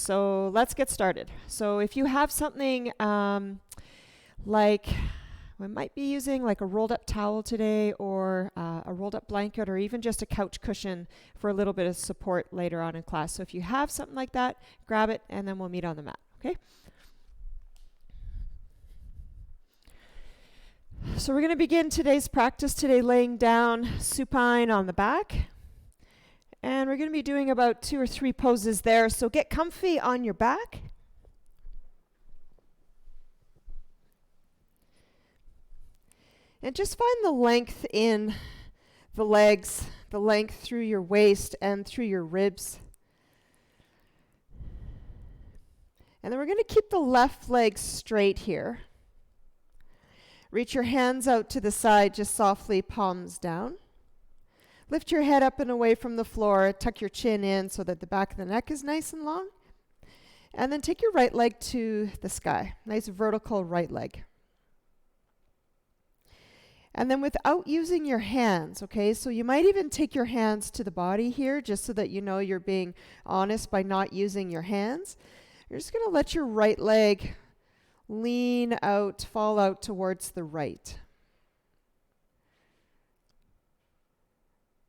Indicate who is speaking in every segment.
Speaker 1: So let's get started. So if you have something like, we might be using like a rolled up towel today, or a rolled up blanket, or even just a couch cushion for a little bit of support later on in class. So if you have something like that, grab it and then we'll meet on the mat, okay? So we're going to begin today's practice today laying down supine on the back. And we're going to be doing about 2 or 3 poses there. So get comfy on your back. And just find the length in the legs, the length through your waist and through your ribs. And then we're going to keep the left leg straight here. Reach your hands out to the side, just softly, palms down. Lift your head up and away from the floor. Tuck your chin in so that the back of the neck is nice and long. And then take your right leg to the sky. Nice vertical right leg. And then without using your hands, okay, so you might even take your hands to the body here just so that you know you're being honest by not using your hands. You're just going to let your right leg lean out, fall out towards the right.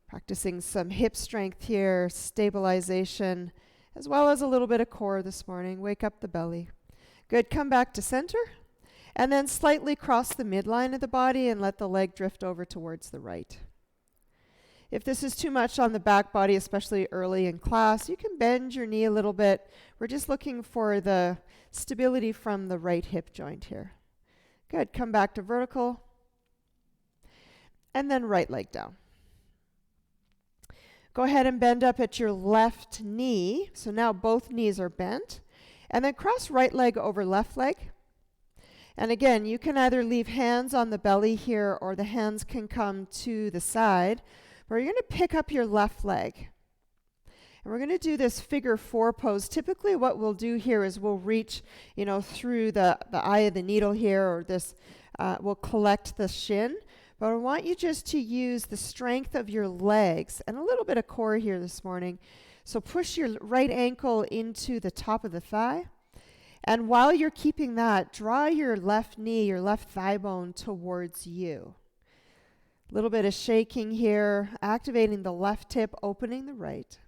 Speaker 1: Practicing some hip strength here, stabilization, as well as a little bit of core this morning. Wake up the belly. Good, come back to center. And then slightly cross the midline of the body and let the leg drift over towards the right. If this is too much on the back body, especially early in class, you can bend your knee a little bit. We're just looking for the stability from the right hip joint here. Good, come back to vertical. And then right leg down. Go ahead and bend up at your left knee. So now both knees are bent. And then cross right leg over left leg. And again, you can either leave hands on the belly here, or the hands can come to the side. But you're going to pick up your left leg. And we're going to do this figure 4 pose. Typically what we'll do here is we'll reach, through the eye of the needle here, or this, we'll collect the shin. But I want you just to use the strength of your legs and a little bit of core here this morning. So push your right ankle into the top of the thigh. And while you're keeping that, draw your left knee, your left thigh bone towards you. A little bit of shaking here, activating the left hip, opening the right.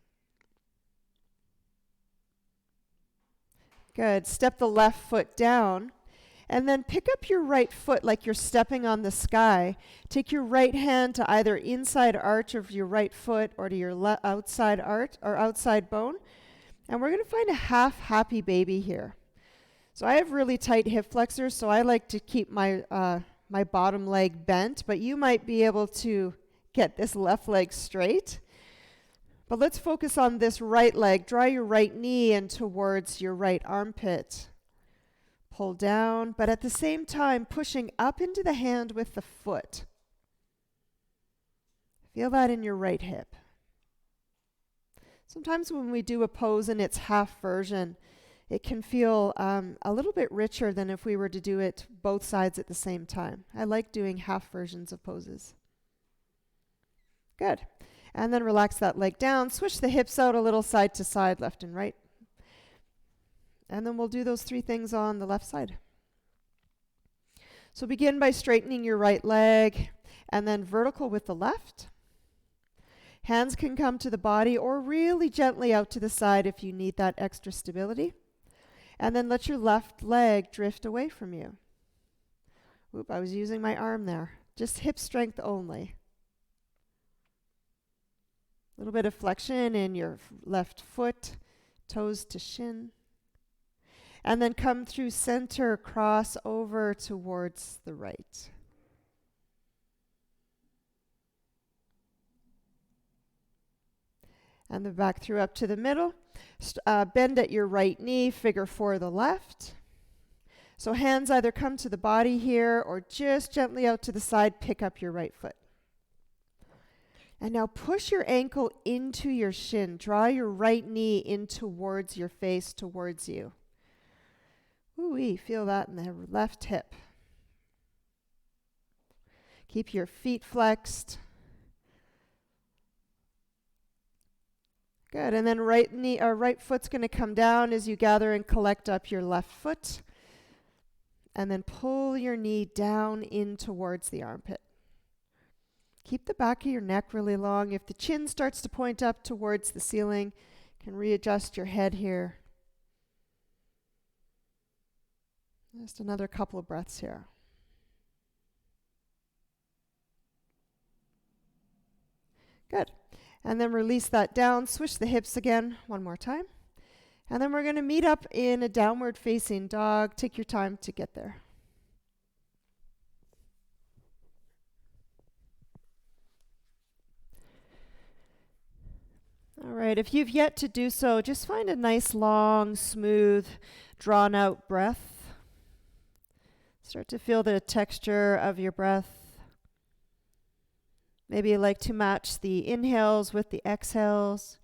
Speaker 1: Good. Step the left foot down. And then pick up your right foot like you're stepping on the sky. Take your right hand to either inside arch of your right foot or to your outside arch or outside bone. And we're going to find a half happy baby here. So I have really tight hip flexors, so I like to keep my my bottom leg bent, but you might be able to get this left leg straight. But let's focus on this right leg. Draw your right knee in towards your right armpit. Pull down, but at the same time pushing up into the hand with the foot. Feel that in your right hip. Sometimes when we do a pose in its half version, it can feel a little bit richer than if we were to do it both sides at the same time. I like doing half versions of poses. Good. And then relax that leg down. Swish the hips out a little side to side, left and right. And then we'll do those 3 things on the left side. So begin by straightening your right leg and then vertical with the left. Hands can come to the body or really gently out to the side if you need that extra stability. And then let your left leg drift away from you. Oop, I was using my arm there. Just hip strength only. A little bit of flexion in your left foot, toes to shin. And then come through center, cross over towards the right. And then back through up to the middle. Bend at your right knee, figure 4 the left. So hands either come to the body here or just gently out to the side, pick up your right foot. And now push your ankle into your shin. Draw your right knee in towards your face, towards you. Ooh-wee, feel that in the left hip. Keep your feet flexed. Good. And then right foot's going to come down as you gather and collect up your left foot. And then pull your knee down in towards the armpit. Keep the back of your neck really long. If the chin starts to point up towards the ceiling, you can readjust your head here. Just another couple of breaths here. Good. And then release that down. Swish the hips again one more time. And then we're going to meet up in a downward facing dog. Take your time to get there. All right, if you've yet to do so, just find a nice, long, smooth, drawn-out breath. Start to feel the texture of your breath. Maybe you like to match the inhales with the exhales.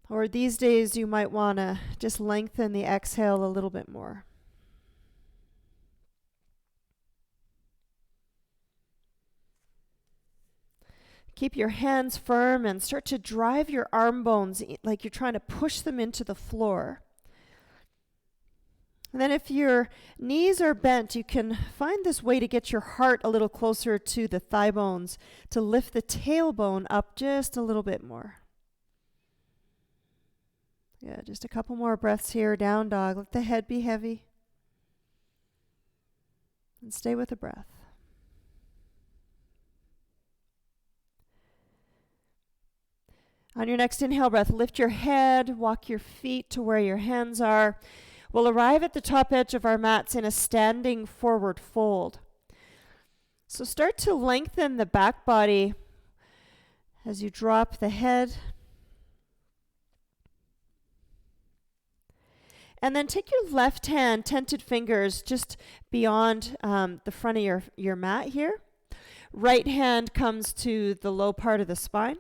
Speaker 1: Or these days, you might want to just lengthen the exhale a little bit more. Keep your hands firm and start to drive your arm bones like you're trying to push them into the floor. And then if your knees are bent, you can find this way to get your heart a little closer to the thigh bones to lift the tailbone up just a little bit more. Yeah, just a couple more breaths here. Down dog. Let the head be heavy. And stay with the breath. On your next inhale breath, lift your head, walk your feet to where your hands are. We'll arrive at the top edge of our mats in a standing forward fold. So start to lengthen the back body as you drop the head. And then take your left hand, tented fingers, just beyond the front of your mat here. Right hand comes to the low part of the spine.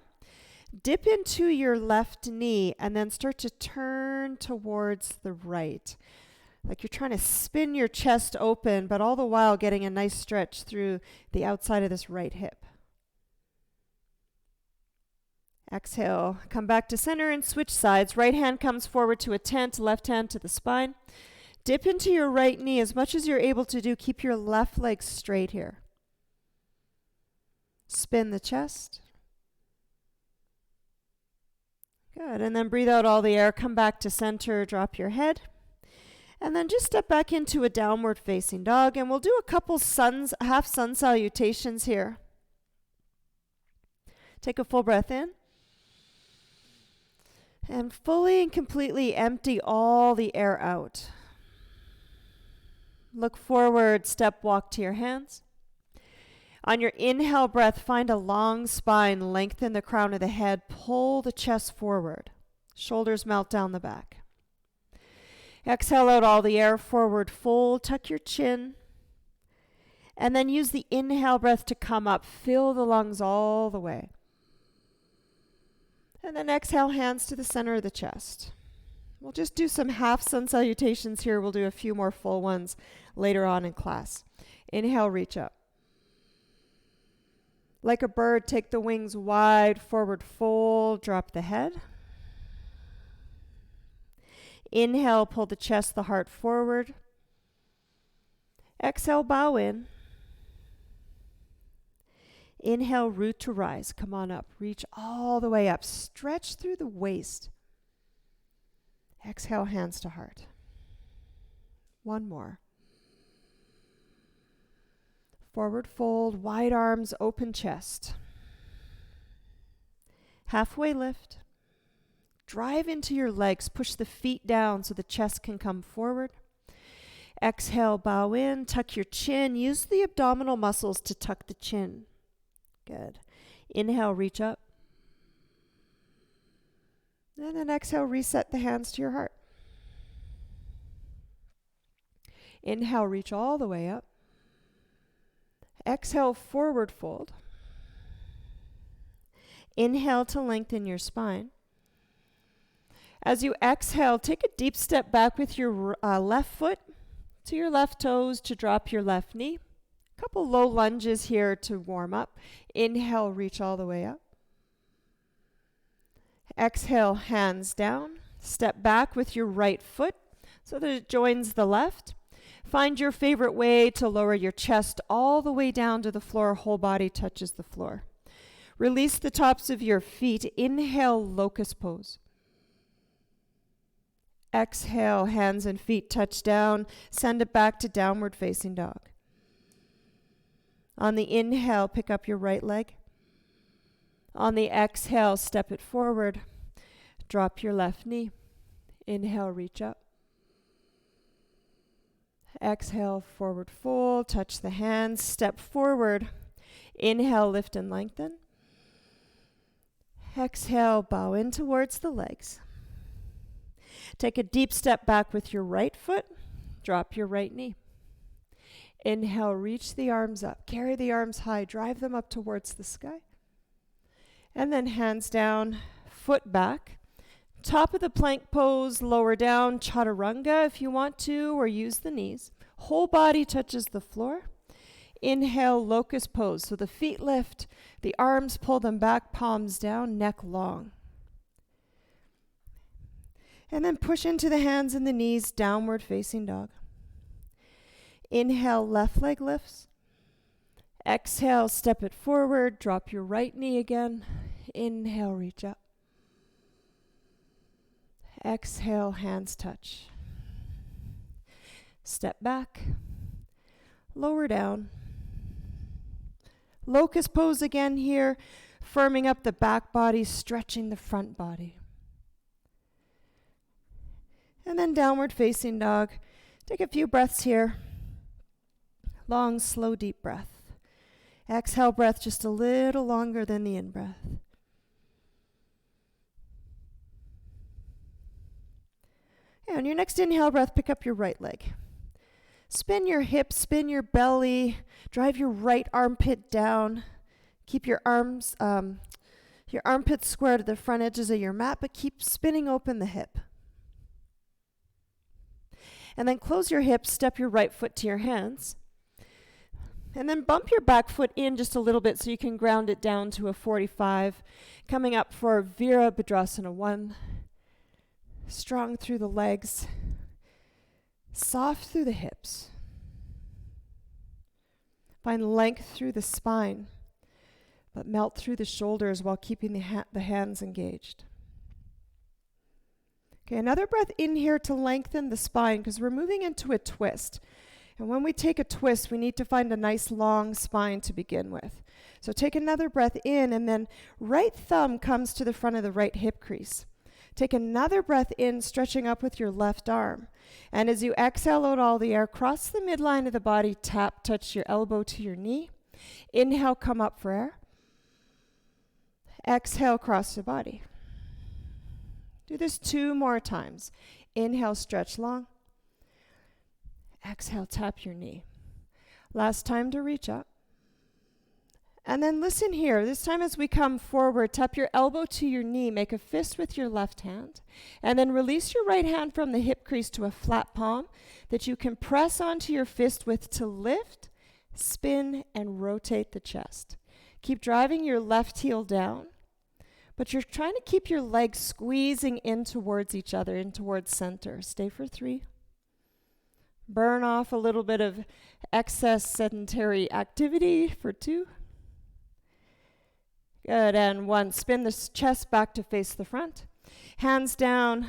Speaker 1: Dip into your left knee and then start to turn towards the right. Like you're trying to spin your chest open, but all the while getting a nice stretch through the outside of this right hip. Exhale, come back to center and switch sides. Right hand comes forward to a tent, left hand to the spine. Dip into your right knee as much as you're able to do. Keep your left leg straight here. Spin the chest. Good, and then breathe out all the air. Come back to center, drop your head. And then just step back into a downward facing dog. And we'll do a couple half sun salutations here. Take a full breath in. And fully and completely empty all the air out. Look forward, step walk to your hands. On your inhale breath, find a long spine, lengthen the crown of the head, pull the chest forward. Shoulders melt down the back. Exhale out all the air, forward fold, tuck your chin. And then use the inhale breath to come up, fill the lungs all the way. And then exhale, hands to the center of the chest. We'll just do some half sun salutations here. We'll do a few more full ones later on in class. Inhale, reach up. Like a bird, take the wings wide, forward fold, drop the head. Inhale, pull the chest, the heart forward. Exhale, bow in. Inhale, root to rise. Come on up. Reach all the way up. Stretch through the waist. Exhale, hands to heart. One more. Forward fold, wide arms, open chest. Halfway lift. Drive into your legs. Push the feet down so the chest can come forward. Exhale, bow in, tuck your chin. Use the abdominal muscles to tuck the chin. Good. Inhale, reach up. And then exhale, reset the hands to your heart. Inhale, reach all the way up. Exhale, forward fold. Inhale to lengthen your spine. As you exhale, take a deep step back with your left foot to your left toes to drop your left knee. A couple low lunges here to warm up. Inhale, reach all the way up. Exhale, hands down. Step back with your right foot so that it joins the left. Find your favorite way to lower your chest all the way down to the floor. Whole body touches the floor. Release the tops of your feet. Inhale, locust pose. Exhale, hands and feet touch down. Send it back to downward facing dog. On the inhale, pick up your right leg. On the exhale, step it forward. Drop your left knee. Inhale, reach up. Exhale, forward fold. Touch the hands. Step forward. Inhale, lift and lengthen. Exhale, bow in towards the legs. Take a deep step back with your right foot. Drop your right knee. Inhale, reach the arms up. Carry the arms high. Drive them up towards the sky. And then hands down, foot back. Top of the plank pose, lower down, chaturanga if you want to, or use the knees. Whole body touches the floor. Inhale, locust pose. So the feet lift, the arms pull them back, palms down, neck long. And then push into the hands and the knees, downward facing dog. Inhale, left leg lifts. Exhale, step it forward, drop your right knee again. Inhale, reach up. Exhale, hands touch. Step back, lower down. Locust pose again here, firming up the back body, stretching the front body. And then downward facing dog. Take a few breaths here. Long, slow, deep breath. Exhale breath just a little longer than the in-breath. And on your next inhale breath, pick up your right leg. Spin your hips, spin your belly, drive your right armpit down. Keep your arms, your armpits square to the front edges of your mat, but keep spinning open the hip. And then close your hips, step your right foot to your hands. And then bump your back foot in just a little bit so you can ground it down to a 45. Coming up for Virabhadrasana 1. Strong through the legs. Soft through the hips. Find length through the spine, but melt through the shoulders while keeping the hands engaged. Okay, another breath in here to lengthen the spine because we're moving into a twist. And when we take a twist, we need to find a nice long spine to begin with. So take another breath in, and then right thumb comes to the front of the right hip crease. Take another breath in, stretching up with your left arm. And as you exhale out all the air, cross the midline of the body, tap, touch your elbow to your knee. Inhale, come up for air. Exhale, cross the body. Do this 2 more times. Inhale, stretch long. Exhale, tap your knee. Last time to reach up. And then listen here. This time as we come forward, tap your elbow to your knee. Make a fist with your left hand. And then release your right hand from the hip crease to a flat palm that you can press onto your fist with to lift, spin, and rotate the chest. Keep driving your left heel down. But you're trying to keep your legs squeezing in towards each other, in towards center. Stay for 3. Burn off a little bit of excess sedentary activity for 2. Good, and 1. Spin the chest back to face the front. Hands down.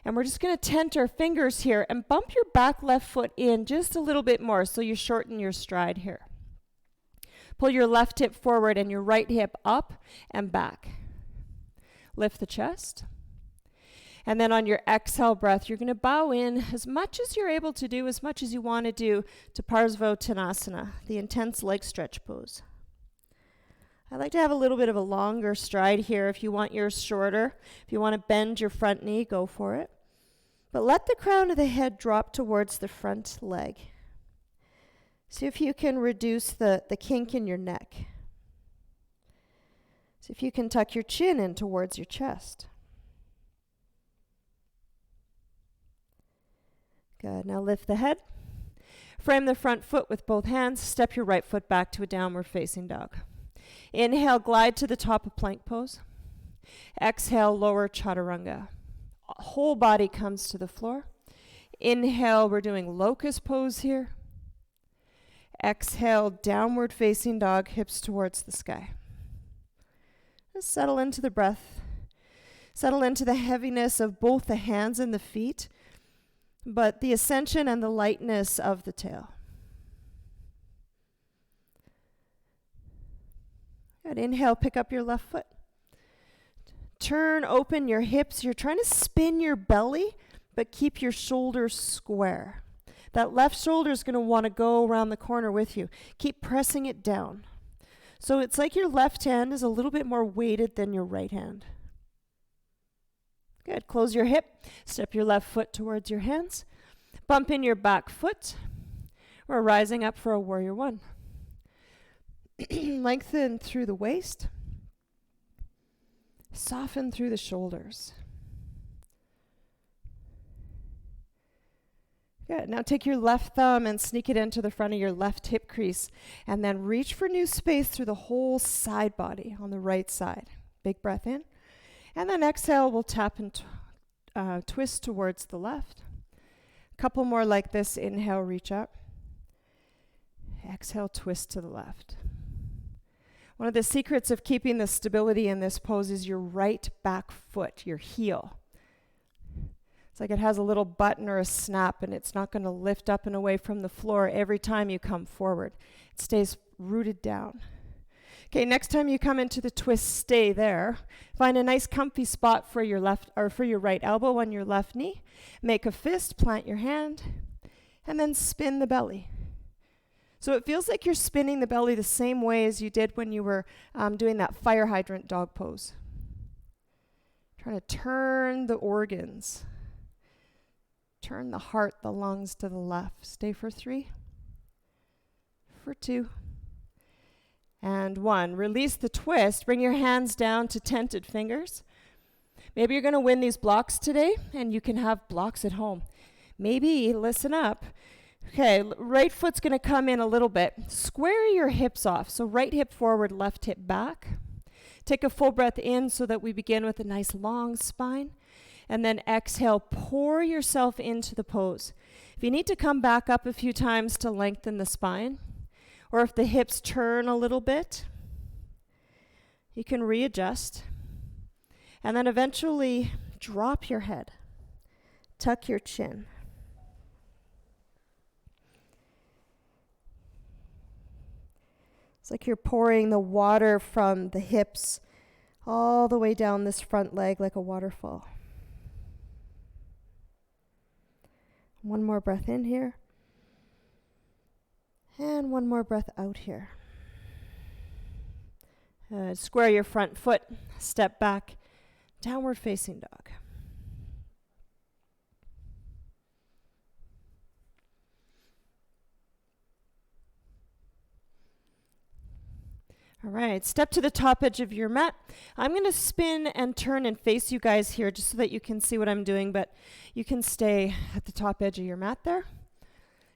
Speaker 1: And we're just going to tent our fingers here and bump your back left foot in just a little bit more so you shorten your stride here. Pull your left hip forward and your right hip up and back. Lift the chest. And then on your exhale breath, you're going to bow in as much as you're able to do, as much as you want to do, to Parsvottanasana, the intense leg stretch pose. I like to have a little bit of a longer stride here. If you want yours shorter, if you want to bend your front knee, go for it. But let the crown of the head drop towards the front leg. See if you can reduce the kink in your neck. See if you can tuck your chin in towards your chest. Good. Now lift the head. Frame the front foot with both hands. Step your right foot back to a downward facing dog. Inhale, glide to the top of plank pose. Exhale, lower chaturanga. Whole body comes to the floor. Inhale, we're doing locust pose here. Exhale, downward facing dog, hips towards the sky. Just settle into the breath. Settle into the heaviness of both the hands and the feet, but the ascension and the lightness of the tail. Good. Inhale, pick up your left foot. Turn, open your hips. You're trying to spin your belly, but keep your shoulders square. That left shoulder is going to want to go around the corner with you. Keep pressing it down. So it's like your left hand is a little bit more weighted than your right hand. Good. Close your hip. Step your left foot towards your hands. Bump in your back foot. We're rising up for a warrior one. Lengthen through the waist. Soften through the shoulders. Good. Now take your left thumb and sneak it into the front of your left hip crease, and then reach for new space through the whole side body on the right side. Big breath in. And then exhale, we'll tap and twist towards the left. A couple more like this. Inhale, reach up. Exhale, twist to the left. One of the secrets of keeping the stability in this pose is your right back foot, your heel. It's like it has a little button or a snap, and it's not going to lift up and away from the floor every time you come forward. It stays rooted down. Okay, next time you come into the twist, stay there. Find a nice comfy spot for your left or for your right elbow on your left knee. Make a fist, plant your hand, and then spin the belly. So it feels like you're spinning the belly the same way as you did when you were doing that fire hydrant dog pose. Trying to turn the organs. Turn the heart, the lungs to the left. Stay for 3, for 2, and 1. Release the twist. Bring your hands down to tented fingers. Maybe you're going to win these blocks today, and you can have blocks at home. Maybe, listen up. Okay, right foot's going to come in a little bit. Square your hips off. So right hip forward, left hip back. Take a full breath in so that we begin with a nice long spine. And then exhale, pour yourself into the pose. If you need to come back up a few times to lengthen the spine, or if the hips turn a little bit, you can readjust. And then eventually drop your head. Tuck your chin. It's like you're pouring the water from the hips all the way down this front leg like a waterfall. One more breath in here. And one more breath out here. Square your front foot. Step back. Downward facing dog. All right, step to the top edge of your mat. I'm going to spin and turn and face you guys here just so that you can see what I'm doing, but you can stay at the top edge of your mat there.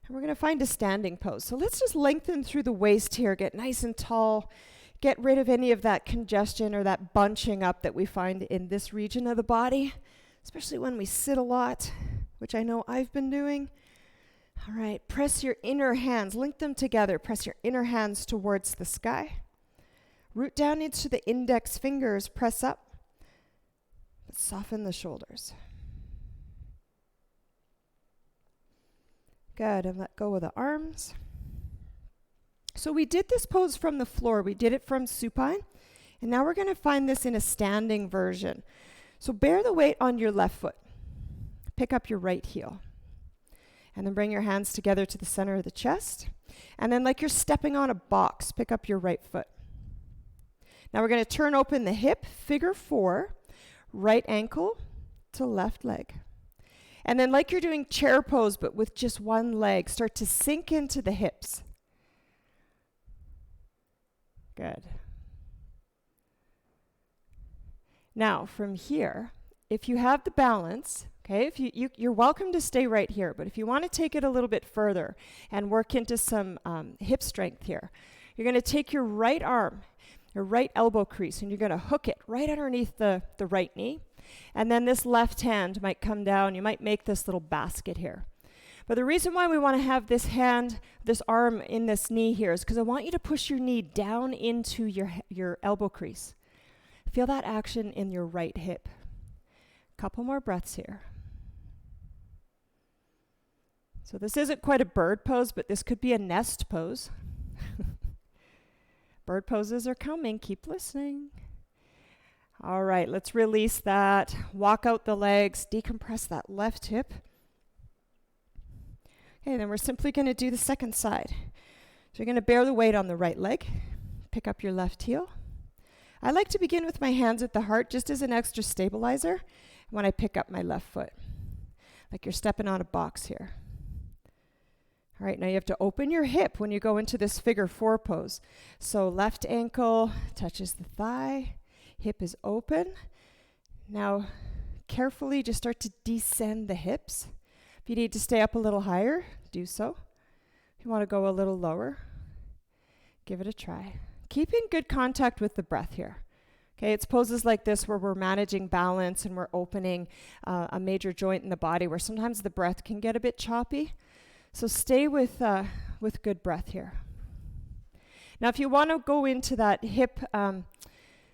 Speaker 1: And we're going to find a standing pose. So let's just lengthen through the waist here, get nice and tall, get rid of any of that congestion or that bunching up that we find in this region of the body, especially when we sit a lot, which I know I've been doing. All right, press your inner hands, link them together. Press your inner hands towards the sky. Root down into the index fingers, press up, but soften the shoulders. Good, and let go of the arms. So we did this pose from the floor. We did it from supine, and now we're going to find this in a standing version. So bear the weight on your left foot. Pick up your right heel. And then bring your hands together to the center of the chest. And then like you're stepping on a box, pick up your right foot. Now we're going to turn open the hip, figure 4, right ankle to left leg. And then like you're doing chair pose, but with just one leg, start to sink into the hips. Good. Now from here, if you have the balance, okay, if you're welcome to stay right here, but if you want to take it a little bit further and work into some hip strength here, you're going to take your right arm.
Speaker 2: your right elbow crease, and you're going to hook it right underneath the right knee. And then this left hand might come down. You might make this little basket here. But the reason why we want to have this hand, this arm in this knee here is because I want you to push your knee down into your elbow crease. Feel that action in your right hip. Couple more breaths here. So this isn't quite a bird pose, but this could be a nest pose. Bird poses are coming. Keep listening. All right, let's release that. Walk out the legs. Decompress that left hip. Okay, then we're simply going to do the second side. So you're going to bear the weight on the right leg. Pick up your left heel. I like to begin with my hands at the heart just as an extra stabilizer when I pick up my left foot. Like you're stepping on a box here. All right, now you have to open your hip when you go into this figure 4 pose. So left ankle touches the thigh, hip is open. Now carefully just start to descend the hips. If you need to stay up a little higher, do so. If you want to go a little lower, give it a try. Keeping good contact with the breath here. Okay, it's poses like this where we're managing balance and we're opening a major joint in the body where sometimes the breath can get a bit choppy. So stay with good breath here. Now, if you want to go into that hip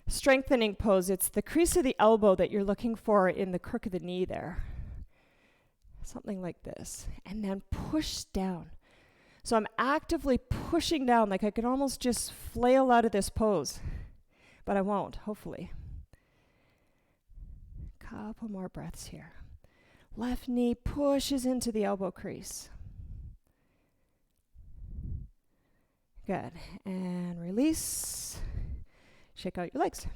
Speaker 2: strengthening pose, it's the crease of the elbow that you're looking for in the crook of the knee there. Something like this. And then push down. So I'm actively pushing down, like I could almost just flail out of this pose. But I won't, hopefully. Couple more breaths here. Left knee pushes into the elbow crease. Good. And release. Shake out your legs.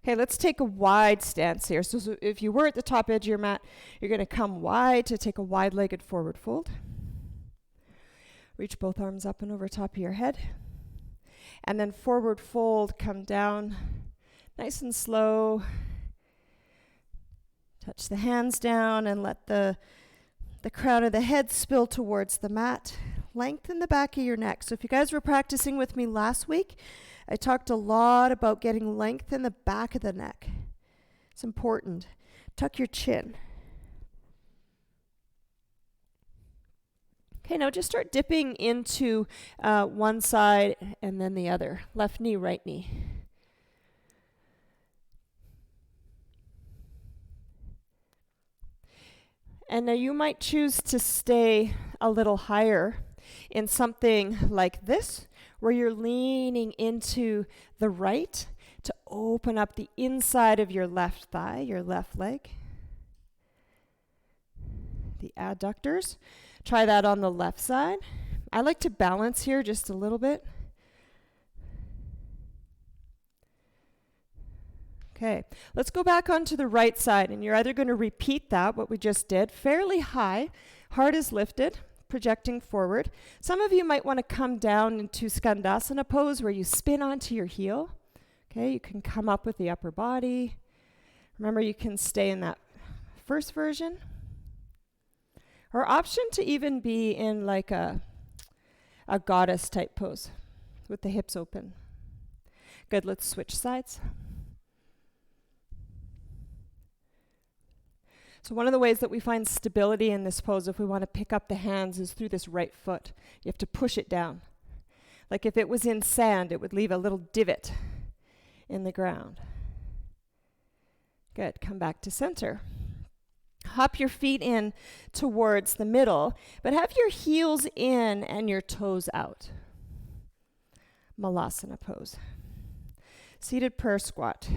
Speaker 2: Okay, let's take a wide stance here. So if you were at the top edge of your mat, you're going to come wide to take a wide-legged forward fold. Reach both arms up and over top of your head. And then forward fold, come down nice and slow. Touch the hands down and let the crown of the head spill towards the mat. Lengthen the back of your neck. So if you guys were practicing with me last week, I talked a lot about getting length in the back of the neck. It's important. Tuck your chin. Okay, now just start dipping into one side and then the other. Left knee, right knee. And now you might choose to stay a little higher in something like this, where you're leaning into the right to open up the inside of your left thigh, your left leg. The adductors. Try that on the left side. I like to balance here just a little bit. Okay, let's go back onto the right side, and you're either going to repeat that, what we just did, fairly high, heart is lifted, projecting forward. Some of you might want to come down into Skandasana pose where you spin onto your heel. Okay, you can come up with the upper body. Remember, you can stay in that first version. Or option to even be in like a goddess type pose with the hips open. Good, let's switch sides. So one of the ways that we find stability in this pose, if we want to pick up the hands, is through this right foot. You have to push it down. Like if it was in sand, it would leave a little divot in the ground. Good, come back to center. Hop your feet in towards the middle, but have your heels in and your toes out. Malasana pose. Seated prayer squat.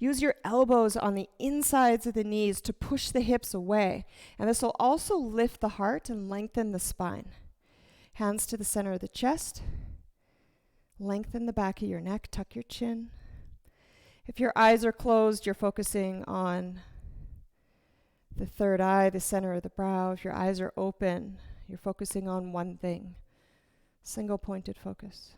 Speaker 2: Use your elbows on the insides of the knees to push the hips away, and this will also lift the heart and lengthen the spine. Hands to the center of the chest. Lengthen the back of your neck, tuck your chin. If your eyes are closed, you're focusing on the third eye, the center of the brow. If your eyes are open, you're focusing on one thing. Single pointed focus.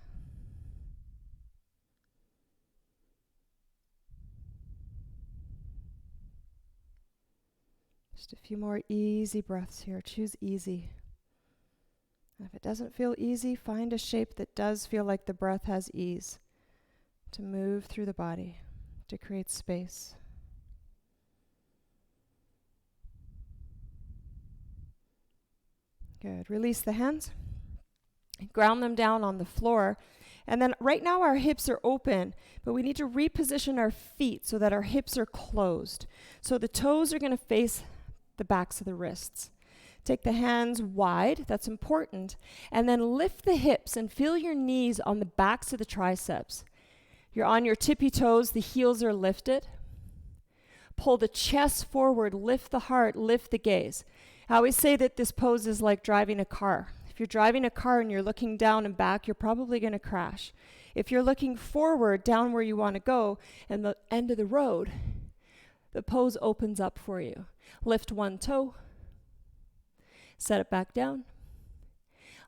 Speaker 2: Just a few more easy breaths here. Choose easy. And if it doesn't feel easy, find a shape that does feel like the breath has ease to move through the body, to create space. Good. Release the hands. Ground them down on the floor. And then right now our hips are open, but we need to reposition our feet so that our hips are closed. So the toes are going to face the backs of the wrists. Take the hands wide, that's important, and then lift the hips and feel your knees on the backs of the triceps. You're on your tippy toes, the heels are lifted. Pull the chest forward, lift the heart, lift the gaze. I always say that this pose is like driving a car. If you're driving a car and you're looking down and back, you're probably going to crash. If you're looking forward, down where you want to go, and the end of the road, the pose opens up for you. Lift one toe. Set it back down.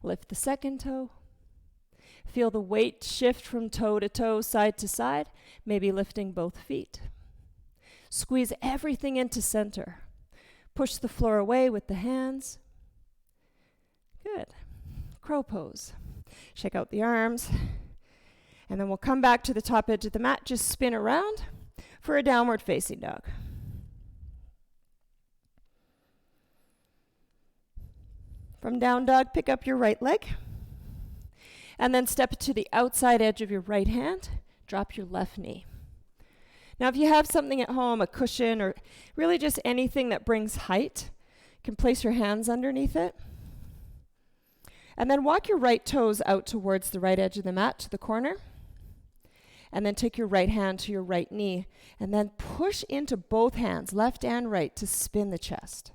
Speaker 2: Lift the second toe. Feel the weight shift from toe to toe, side to side, maybe lifting both feet. Squeeze everything into center. Push the floor away with the hands. Good. Crow pose. Shake out the arms. And then we'll come back to the top edge of the mat. Just spin around for a downward facing dog. From down dog, pick up your right leg. And then step to the outside edge of your right hand. Drop your left knee. Now, if you have something at home, a cushion, or really just anything that brings height, you can place your hands underneath it. And then walk your right toes out towards the right edge of the mat to the corner. And then take your right hand to your right knee. And then push into both hands, left and right, to spin the chest.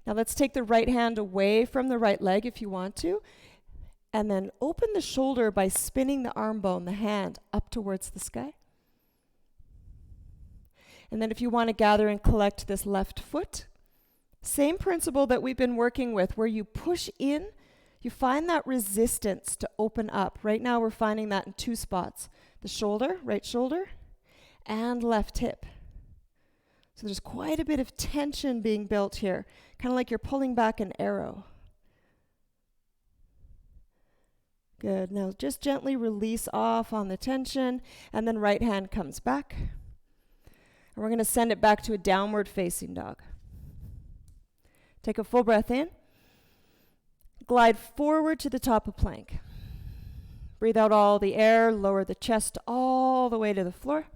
Speaker 2: Now let's take the right hand away from the right leg if you want to. And then open the shoulder by spinning the arm bone, the hand, up towards the sky. And then if you want to gather and collect this left foot, same principle that we've been working with, where you push in, you find that resistance to open up. Right now we're finding that in two spots, the shoulder, right shoulder, and left hip. So there's quite a bit of tension being built here, kind of like you're pulling back an arrow. Good. Now just gently release off on the tension, and then right hand comes back. And we're going to send it back to a downward facing dog. Take a full breath in. Glide forward to the top of plank. Breathe out all the air, lower the chest all the way to the floor.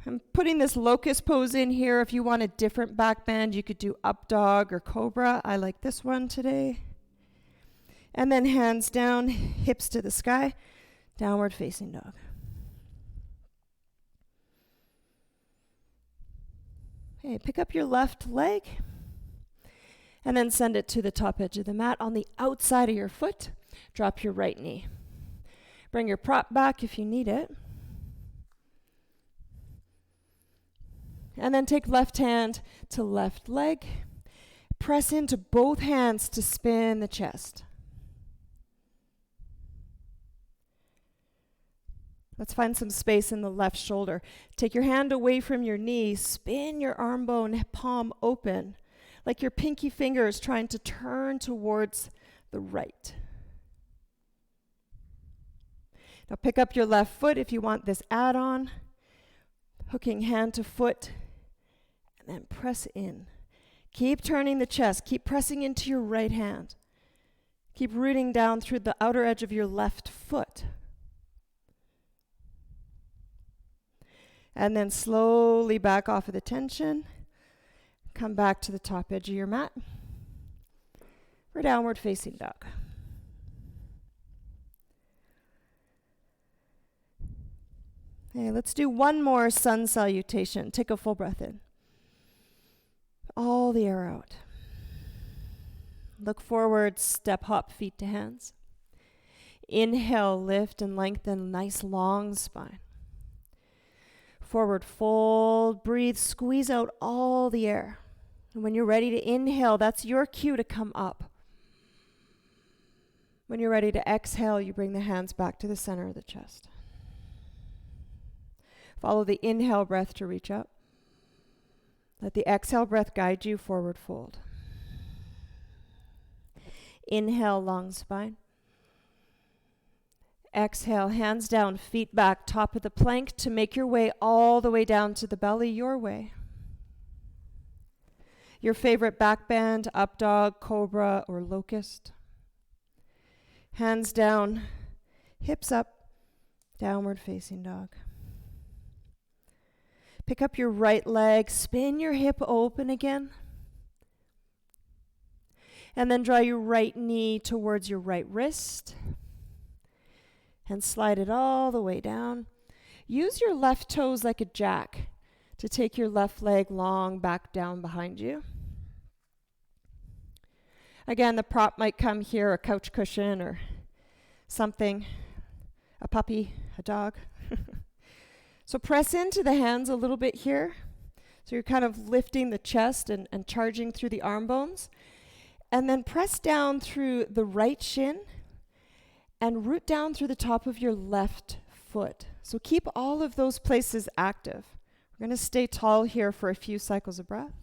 Speaker 2: I'm putting this locust pose in here. If you want a different back bend, you could do up dog or cobra. I like this one today. And then hands down, hips to the sky, downward facing dog. Okay, pick up your left leg and then send it to the top edge of the mat. On the outside of your foot, drop your right knee. Bring your prop back if you need it. And then take left hand to left leg. Press into both hands to spin the chest. Let's find some space in the left shoulder. Take your hand away from your knee. Spin your arm bone, palm open, like your pinky finger is trying to turn towards the right. Now pick up your left foot if you want this add-on. Hooking hand to foot, and then press in. Keep turning the chest. Keep pressing into your right hand. Keep rooting down through the outer edge of your left foot. And then slowly back off of the tension. Come back to the top edge of your mat for downward facing dog. Okay, let's do one more sun salutation. Take a full breath in. All the air out. Look forward, step, hop, feet to hands. Inhale, lift and lengthen, nice long spine. Forward fold, breathe, squeeze out all the air. And when you're ready to inhale, that's your cue to come up. When you're ready to exhale, you bring the hands back to the center of the chest. Follow the inhale breath to reach up. Let the exhale breath guide you, forward fold. Inhale, long spine. Exhale, hands down, feet back, top of the plank to make your way all the way down to the belly, your way. Your favorite back bend, up dog, cobra, or locust. Hands down, hips up, downward facing dog. Pick up your right leg, spin your hip open again. And then draw your right knee towards your right wrist. And slide it all the way down. Use your left toes like a jack to take your left leg long back down behind you. Again, the prop might come here, a couch cushion or something, a puppy, a dog. So press into the hands a little bit here. So you're kind of lifting the chest and charging through the arm bones. And then press down through the right shin and root down through the top of your left foot. So keep all of those places active. We're going to stay tall here for a few cycles of breath.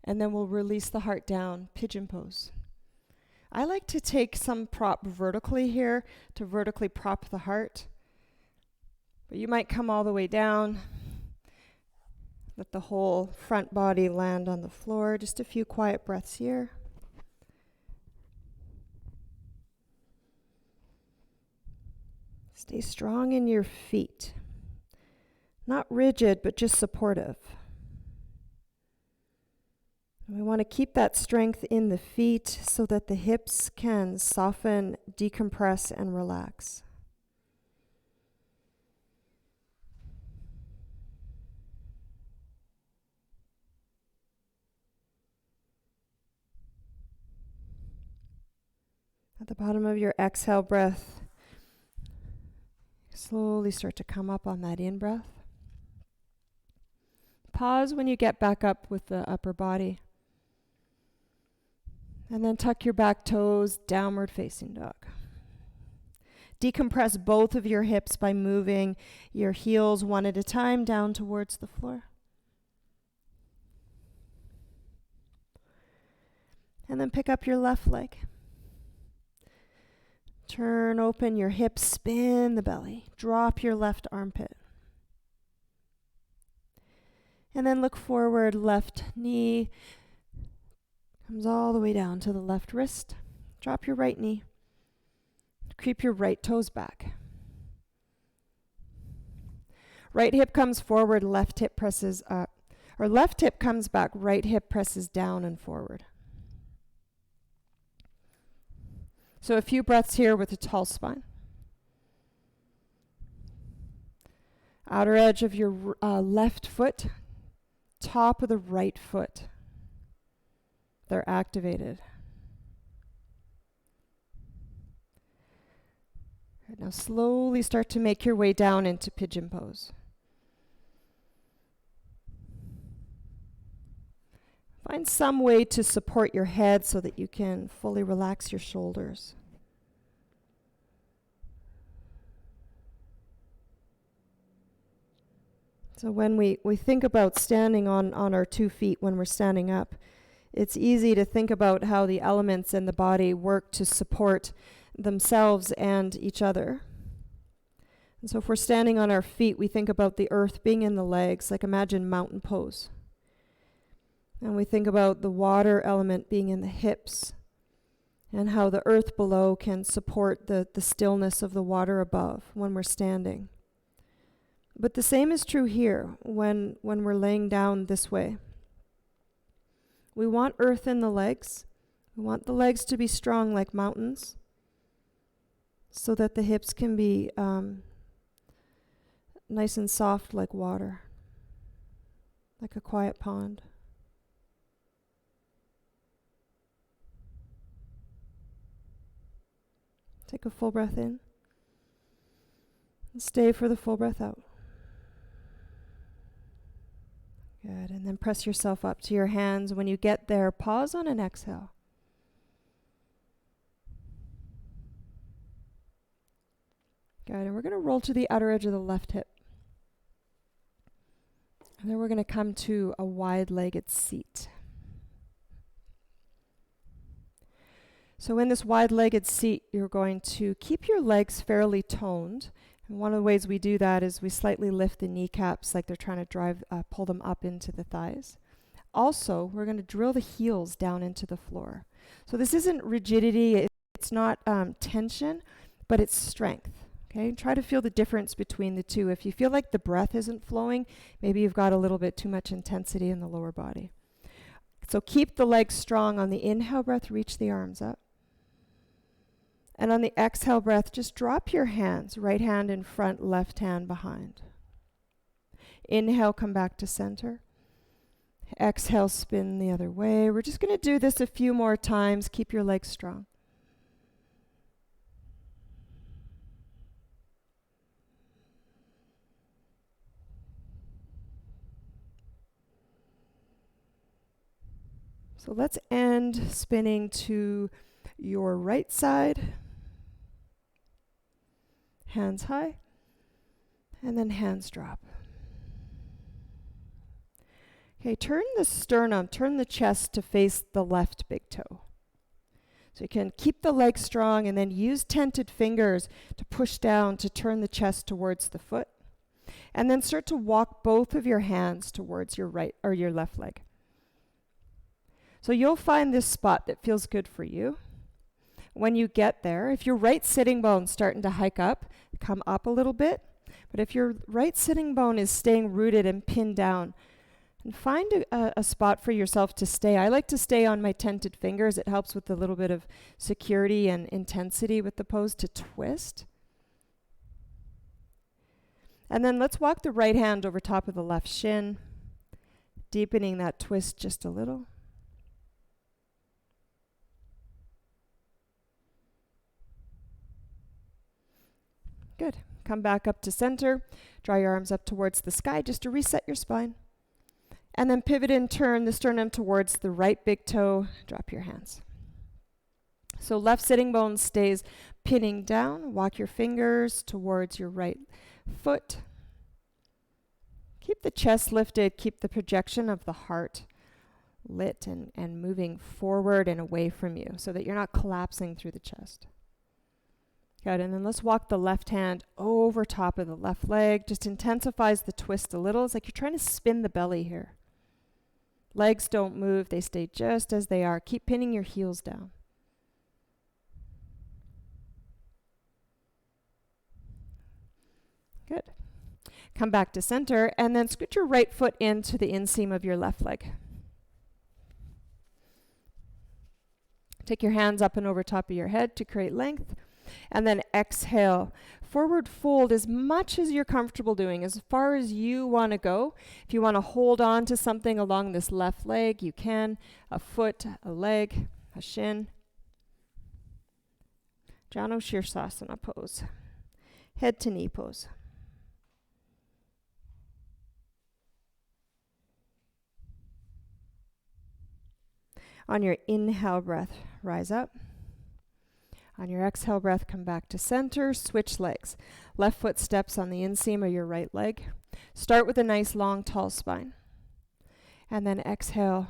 Speaker 2: And then we'll release the heart down, pigeon pose. I like to take some prop vertically here to vertically prop the heart. But you might come all the way down. Let the whole front body land on the floor. Just a few quiet breaths here. Stay strong in your feet. Not rigid, but just supportive. And we want to keep that strength in the feet so that the hips can soften, decompress, and relax. At the bottom of your exhale breath, slowly start to come up on that in-breath. Pause when you get back up with the upper body. And then tuck your back toes, downward facing dog. Decompress both of your hips by moving your heels one at a time down towards the floor. And then pick up your left leg. Turn open your hips, spin the belly. Drop your left armpit. And then look forward, left knee comes all the way down to the left wrist. Drop your right knee. Creep your right toes back. Right hip comes forward, left hip presses up. Or left hip comes back, right hip presses down and forward. So a few breaths here with a tall spine. Outer edge of your left foot, top of the right foot. They're activated. Right, now slowly start to make your way down into pigeon pose. Find some way to support your head so that you can fully relax your shoulders. So when we think about standing on our 2 feet when we're standing up, it's easy to think about how the elements in the body work to support themselves and each other. And so if we're standing on our feet, we think about the earth being in the legs, like imagine mountain pose. And we think about the water element being in the hips and how the earth below can support the stillness of the water above when we're standing. But the same is true here when we're laying down this way. We want earth in the legs. We want the legs to be strong like mountains so that the hips can be nice and soft like water, like a quiet pond. Take a full breath in. And stay for the full breath out. Good. And then press yourself up to your hands. When you get there, pause on an exhale. Good. And we're going to roll to the outer edge of the left hip. And then we're going to come to a wide-legged seat. So in this wide-legged seat, you're going to keep your legs fairly toned. And one of the ways we do that is we slightly lift the kneecaps like they're trying to pull them up into the thighs. Also, we're going to drill the heels down into the floor. So this isn't rigidity, it's not tension, but it's strength. Okay, try to feel the difference between the two. If you feel like the breath isn't flowing, maybe you've got a little bit too much intensity in the lower body. So keep the legs strong. On the inhale breath, reach the arms up. And on the exhale breath, just drop your hands, right hand in front, left hand behind. Inhale, come back to center. Exhale, spin the other way. We're just going to do this a few more times. Keep your legs strong. So let's end spinning to your right side. Hands high. And then hands drop. Okay, turn the sternum, turn the chest to face the left big toe. So you can keep the legs strong and then use tented fingers to push down to turn the chest towards the foot. And then start to walk both of your hands towards your right or your left leg. So you'll find this spot that feels good for you. When you get there, if your right sitting bone's starting to hike up, come up a little bit. But if your right sitting bone is staying rooted and pinned down, and find a spot for yourself to stay. I like to stay on my tented fingers. It helps with a little bit of security and intensity with the pose to twist. And then let's walk the right hand over top of the left shin, deepening that twist just a little. Good. Come back up to center. Draw your arms up towards the sky just to reset your spine. And then pivot and turn the sternum towards the right big toe. Drop your hands. So left sitting bone stays pinning down. Walk your fingers towards your right foot. Keep the chest lifted. Keep the projection of the heart lit and moving forward and away from you so that you're not collapsing through the chest. Good, and then let's walk the left hand over top of the left leg. Just intensifies the twist a little. It's like you're trying to spin the belly here. Legs don't move, they stay just as they are. Keep pinning your heels down. Good. Come back to center and then scoot your right foot into the inseam of your left leg. Take your hands up and over top of your head to create length. And then exhale. Forward fold as much as you're comfortable doing, as far as you want to go. If you want to hold on to something along this left leg, you can. A foot, a leg, a shin. Jano Shirsasana pose. Head to knee pose. On your inhale breath, rise up. On your exhale breath, come back to center, switch legs. Left foot steps on the inseam of your right leg. Start with a nice long tall spine. And then exhale,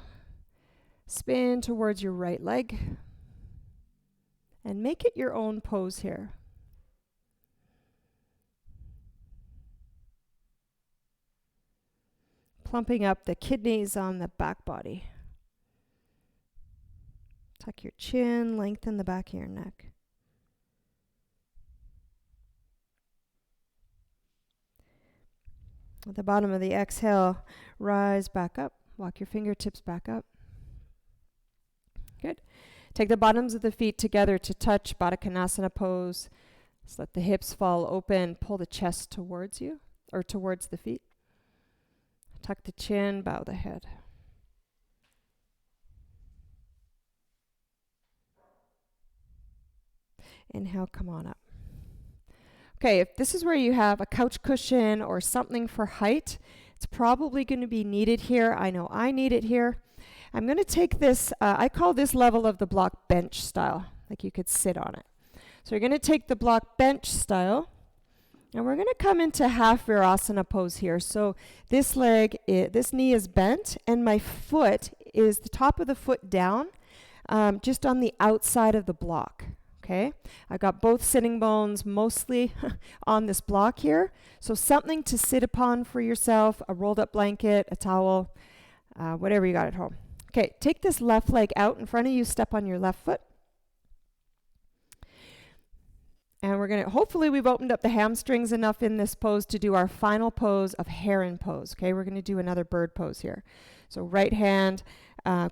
Speaker 2: spin towards your right leg. And make it your own pose here. Plumping up the kidneys on the back body. Tuck your chin, lengthen the back of your neck. At the bottom of the exhale, rise back up. Walk your fingertips back up. Good. Take the bottoms of the feet together to touch, Baddha Konasana pose. Just let the hips fall open. Pull the chest towards you, or towards the feet. Tuck the chin, bow the head. Inhale, come on up. Okay, if this is where you have a couch cushion or something for height, it's probably going to be needed here. I know I need it here. I'm going to take this, I call this level of the block bench style, like you could sit on it. So you're going to take the block bench style, And we're going to come into half Virasana pose here. So this this knee is bent, and my foot is the top of the foot down, just on the outside of the block. Okay, I got both sitting bones mostly on this block here. So something to sit upon for yourself, a rolled up blanket, a towel, whatever you got at home. Okay, take this left leg out in front of you, step on your left foot. And we're going to, hopefully we've opened up the hamstrings enough in this pose to do our final pose of Heron Pose. Okay, we're going to do another bird pose here. So right hand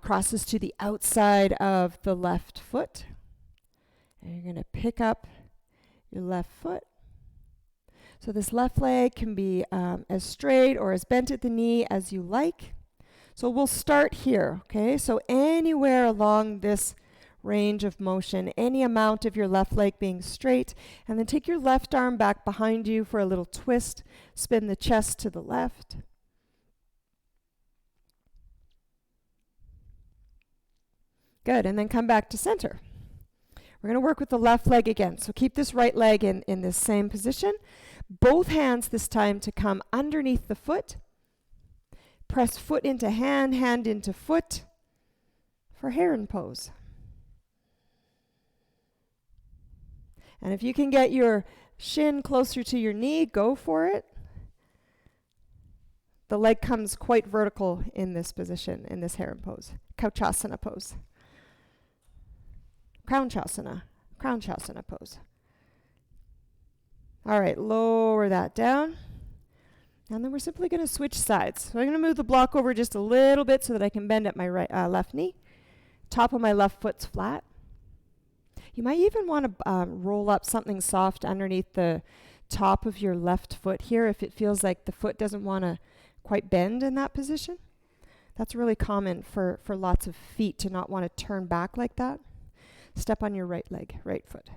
Speaker 2: crosses to the outside of the left foot. And you're going to pick up your left foot. So this left leg can be as straight or as bent at the knee as you like. So we'll start here, okay? So anywhere along this range of motion, any amount of your left leg being straight, and then take your left arm back behind you for a little twist. Spin the chest to the left. Good, and then come back to center. We're going to work with the left leg again. So keep this right leg in this same position. Both hands this time to come underneath the foot. Press foot into hand, hand into foot for Heron Pose. And if you can get your shin closer to your knee, go for it. The leg comes quite vertical in this position, in this Heron Pose. Couchasana pose. Crunchasana pose. All right, lower that down. And then we're simply going to switch sides. So I'm going to move the block over just a little bit so that I can bend at my left knee. Top of my left foot's flat. You might even want to roll up something soft underneath the top of your left foot here if it feels like the foot doesn't want to quite bend in that position. That's really common for lots of feet to not want to turn back like that. Step on your right leg, right foot.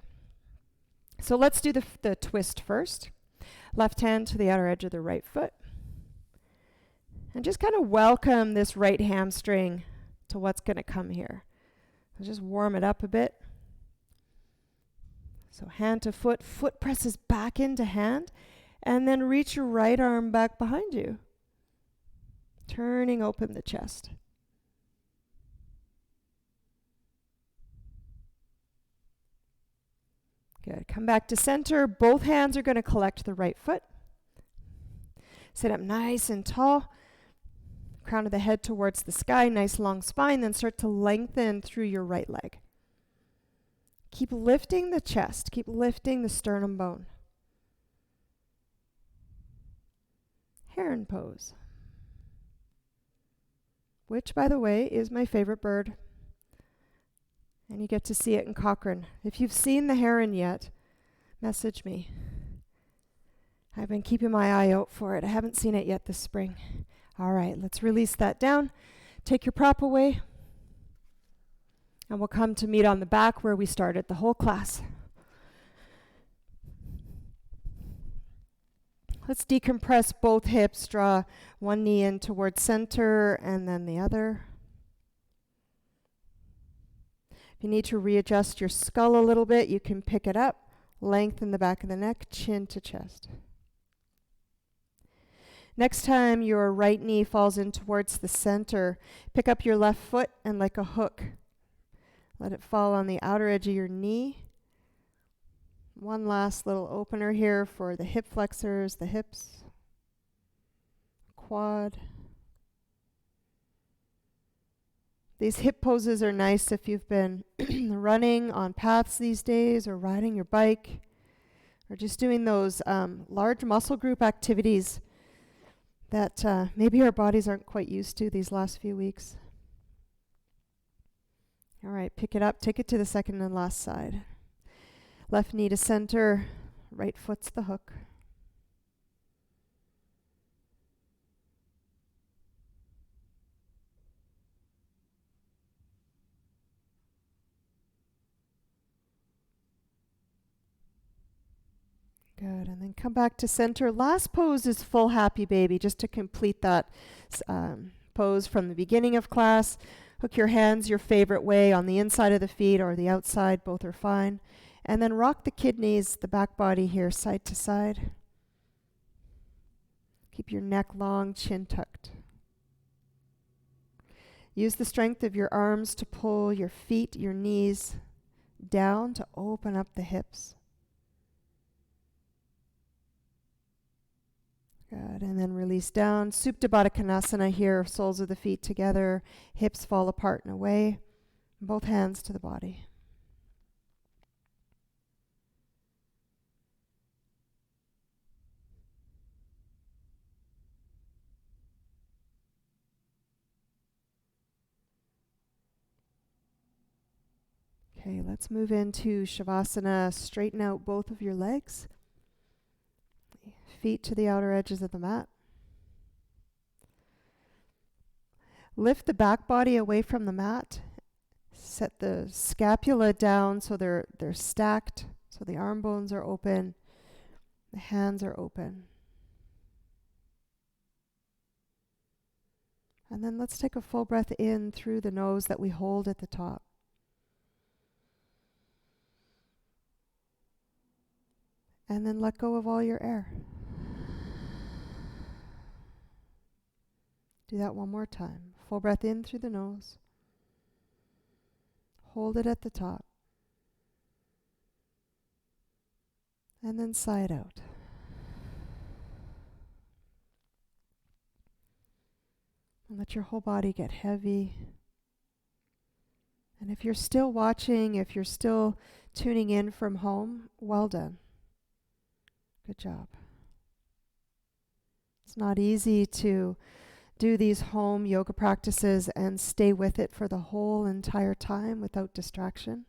Speaker 2: So let's do the twist first. Left hand to the outer edge of the right foot. And just kind of welcome this right hamstring to what's going to come here. So just warm it up a bit. So hand to foot, foot presses back into hand, and then reach your right arm back behind you. Turning open the chest. Good. Come back to center. Both hands are going to collect the right foot. Sit up nice and tall. Crown of the head towards the sky. Nice long spine. Then start to lengthen through your right leg. Keep lifting the chest. Keep lifting the sternum bone. Heron Pose. Which, by the way, is my favorite bird. And you get to see it in Cochrane. If you've seen the heron yet, message me. I've been keeping my eye out for it. I haven't seen it yet this spring. All right, let's release that down. Take your prop away. And we'll come to meet on the back where we started the whole class. Let's decompress both hips. Draw one knee in towards center and then the other. If you need to readjust your skull a little bit, you can pick it up, lengthen the back of the neck, chin to chest. Next time your right knee falls in towards the center, pick up your left foot and like a hook, let it fall on the outer edge of your knee. One last little opener here for the hip flexors, the hips, quad. These hip poses are nice if you've been running on paths these days or riding your bike or just doing those large muscle group activities that maybe our bodies aren't quite used to these last few weeks. All right, pick it up, take it to the second and last side. Left knee to center, right foot's the hook. Good, and then come back to center. Last pose is full happy baby, just to complete that pose from the beginning of class. Hook your hands your favorite way on the inside of the feet or the outside, both are fine. And then rock the kidneys, the back body here, side to side.
Speaker 1: Keep your neck long, chin tucked. Use the strength of your arms to pull your feet, your knees down to open up the hips. Good, and then release down. Konasana here, soles of the feet together, hips fall apart and away. Both hands to the body. Okay, let's move into Shavasana. Straighten out both of your legs. Feet to the outer edges of the mat. Lift the back body away from the mat. Set the scapula down so they're stacked, so the arm bones are open, the hands are open. And then let's take a full breath in through the nose that we hold at the top. And then let go of all your air. Do that one more time. Full breath in through the nose. Hold it at the top. And then sigh it out. And let your whole body get heavy. And if you're still watching, if you're still tuning in from home, well done. Good job. It's not easy to do these home yoga practices and stay with it for the whole entire time without distraction.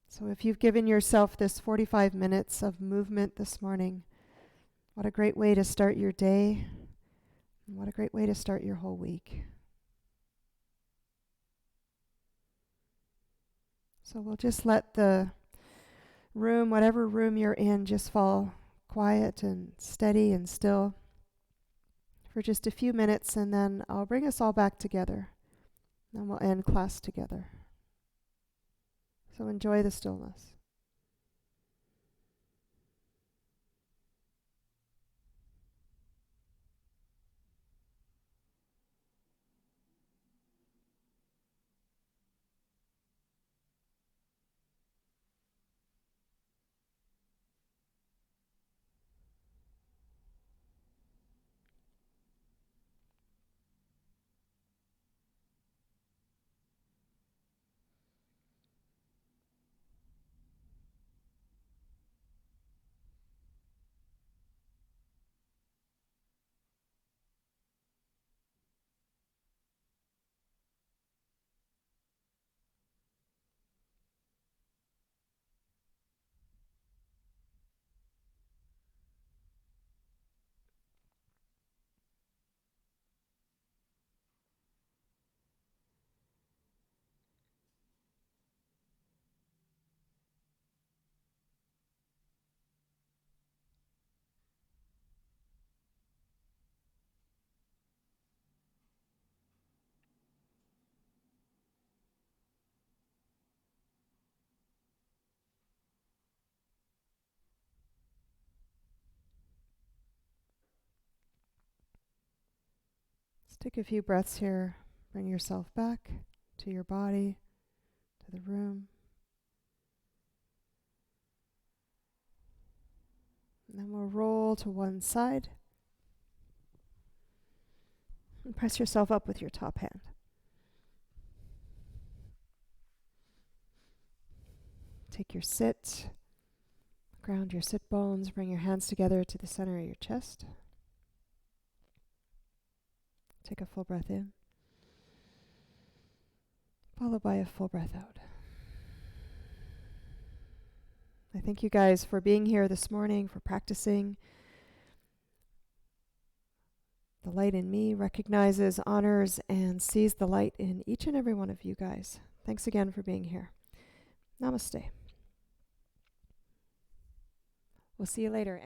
Speaker 1: So if you've given yourself this 45 minutes of movement this morning, what a great way to start your day, and what a great way to start your whole week. So we'll just let the room, whatever room you're in, just fall quiet and steady and still for just a few minutes, and then I'll bring us all back together. Then we'll end class together. So enjoy the stillness. Let's take a few breaths here. Bring yourself back to your body, to the room. And then we'll roll to one side. And press yourself up with your top hand. Take your sit. Ground your sit bones. Bring your hands together to the center of your chest. Take a full breath in, followed by a full breath out. I thank you guys for being here this morning, for practicing. The light in me recognizes, honors, and sees the light in each and every one of you guys. Thanks again for being here. Namaste. We'll see you later.